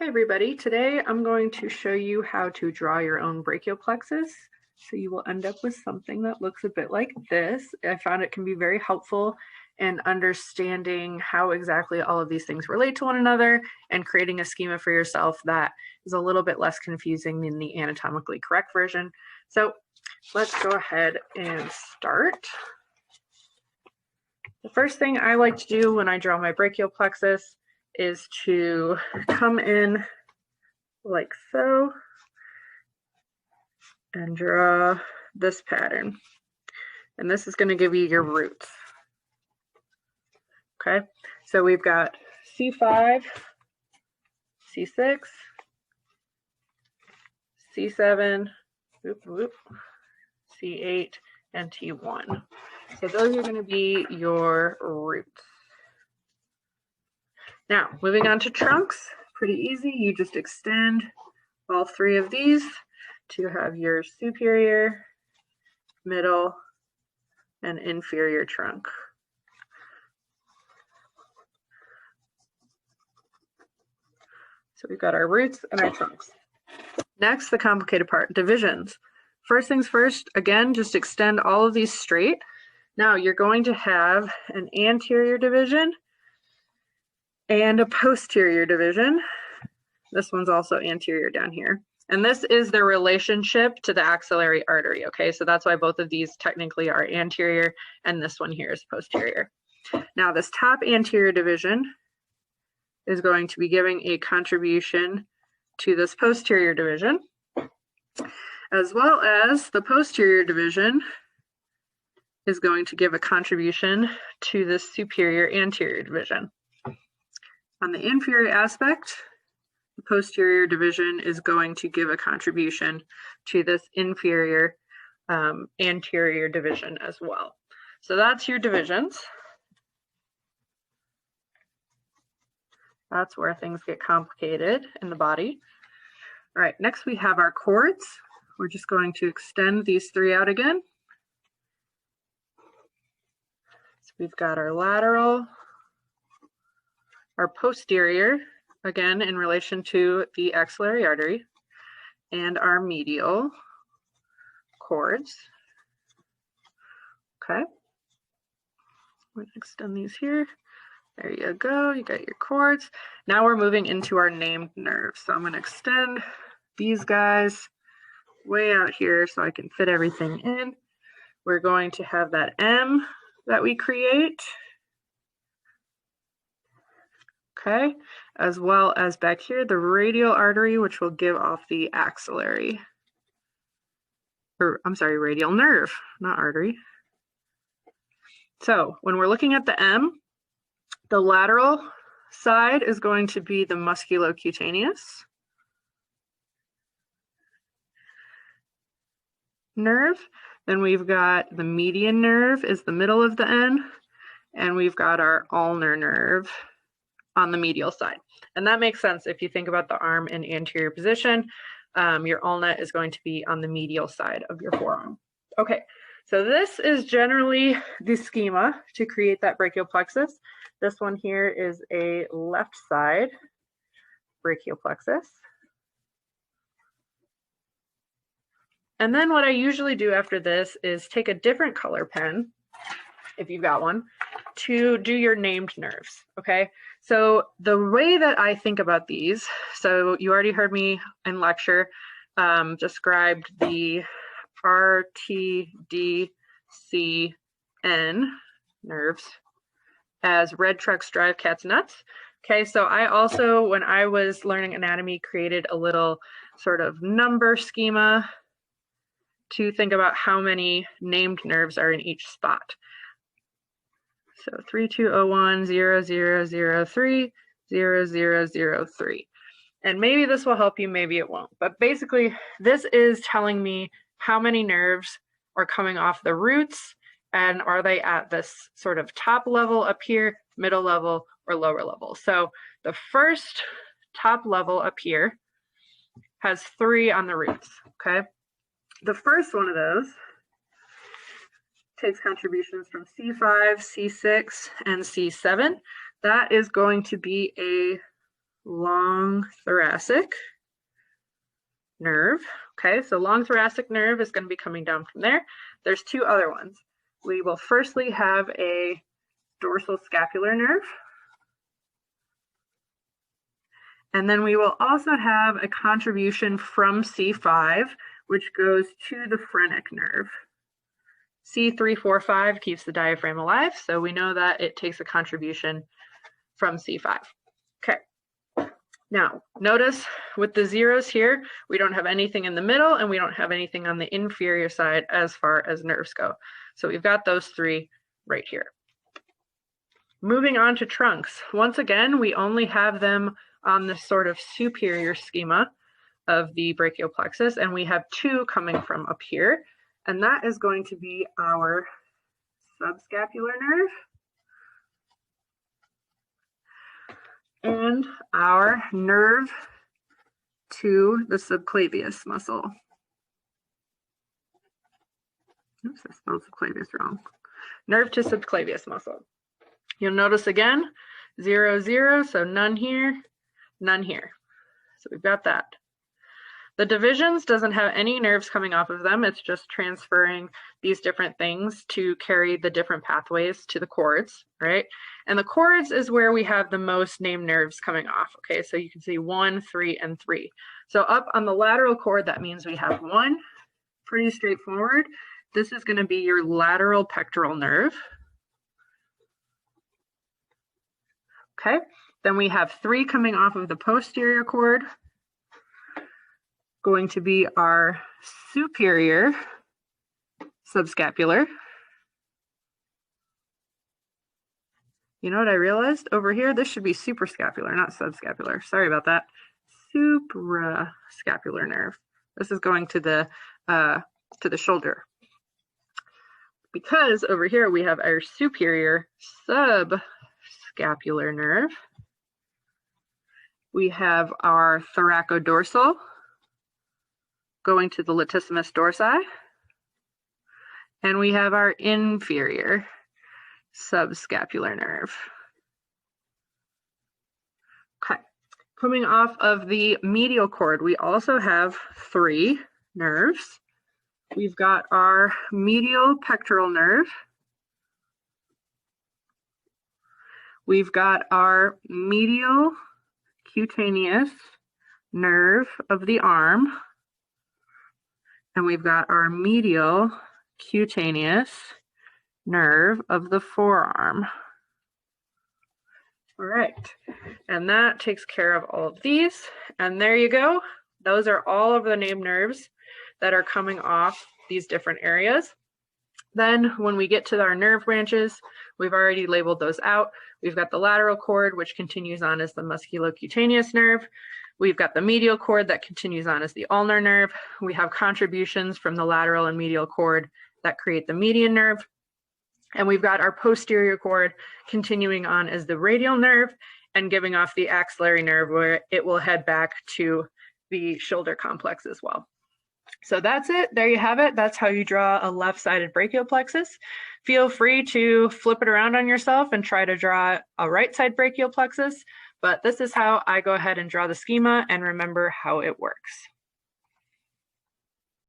Hey everybody, today I'm going to show you how to draw your own brachial plexus. So you will end up with something that looks a bit like this. I found it can be very helpful in understanding how exactly all of these things relate to one another and creating a schema for yourself that is a little bit less confusing than the anatomically correct version. So let's go ahead and start. The first thing I like to do when I draw my brachial plexus is to come in like so and draw this pattern. And this is going to give you your roots. Okay, so we've got C5, C6, C7, C8, and T1. So those are going to be your roots. Now, moving on to trunks, pretty easy. You just extend all three of these to have your superior, middle, and inferior trunk. So we've got our roots and our trunks. Next, the complicated part, divisions. First things first, again, just extend all of these straight. Now you're going to have an anterior division and a posterior division. This one's also anterior down here. And this is the relationship to the axillary artery, okay? So that's why both of these technically are anterior and this one here is posterior. Now this top anterior division is going to be giving a contribution to this posterior division, as well as the posterior division is going to give a contribution to this superior anterior division. On the inferior aspect, the posterior division is going to give a contribution to this inferior anterior division as well. So that's your divisions. That's where things get complicated in the body. All right, next we have our chords. We're just going to extend these three out again. So we've got our lateral, our posterior, again in relation to the axillary artery, and our medial chords. Okay, we're going to extend these here. There you go, you got your chords. Now we're moving into our named nerves. So I'm going to extend these guys way out here so I can fit everything in. We're going to have that M that we create. Okay, as well as back here, the radial artery, which will give off the axillary, or I'm sorry, radial nerve, not artery. So when we're looking at the M, the lateral side is going to be the musculocutaneous nerve. Then we've got the median nerve is the middle of the N, and we've got our ulnar nerve on the medial side. And that makes sense if you think about the arm in anterior position. Your ulna is going to be on the medial side of your forearm. Okay, so this is generally the schema to create that brachial plexus. This one here is a left side brachial plexus. And then what I usually do after this is take a different color pen, if you've got one, to do your named nerves, okay? So the way that I think about these, so you already heard me in lecture described the RTDCN nerves as red trucks drive cats nuts. Okay, so I also, when I was learning anatomy, created a little sort of number schema to think about how many named nerves are in each spot. So 3201, 0003, 0003. And maybe this will help you, maybe it won't. But basically, this is telling me how many nerves are coming off the roots, and are they at this sort of top level up here, middle level, or lower level. So the first top level up here has 3 on the roots, okay? The first one of those takes contributions from C5, C6, and C7. That is going to be a long thoracic nerve. Okay, so long thoracic nerve is going to be coming down from there. There's two other ones. We will firstly have a dorsal scapular nerve. And then we will also have a contribution from C5, which goes to the phrenic nerve. C345 keeps the diaphragm alive, so we know that it takes a contribution from C5. Okay. Now, notice with the zeros here, we don't have anything in the middle and we don't have anything on the inferior side as far as nerves go. So we've got those three right here. Moving on to trunks. Once again, we only have them on this sort of superior schema of the brachial plexus, and we have two coming from up here, and that is going to be our subscapular nerve and our nerve to the subclavius muscle. Oops, I spelled subclavius wrong. Nerve to subclavius muscle. You'll notice again, 0, 0, so none here, none here. So we've got that. The divisions doesn't have any nerves coming off of them. It's just transferring these different things to carry the different pathways to the cords, right? And the cords is where we have the most named nerves coming off, okay? So you can see 1, 3, and 3. So up on the lateral cord, that means we have 1, pretty straightforward. This is gonna be your lateral pectoral nerve. Okay, then we have 3 coming off of the posterior cord, going to be our superior subscapular. You know what I realized? Over here, this should be suprascapular, not subscapular. Sorry about that. Suprascapular nerve. This is going to the shoulder. Because over here we have our superior subscapular nerve. We have our thoracodorsal going to the latissimus dorsi. And we have our inferior subscapular nerve. Okay, coming off of the medial cord, we also have 3 nerves. We've got our medial pectoral nerve. We've got our medial cutaneous nerve of the arm. And we've got our medial cutaneous nerve of the forearm. All right, and that takes care of all of these. And there you go. Those are all of the named nerves that are coming off these different areas. Then when we get to our nerve branches, we've already labeled those out. We've got the lateral cord, which continues on as the musculocutaneous nerve. We've got the medial cord that continues on as the ulnar nerve. We have contributions from the lateral and medial cord that create the median nerve. And we've got our posterior cord continuing on as the radial nerve and giving off the axillary nerve where it will head back to the shoulder complex as well. So that's it. There you have it. That's how you draw a left-sided brachial plexus. Feel free to flip it around on yourself and try to draw a right-side brachial plexus. But this is how I go ahead and draw the schema and remember how it works.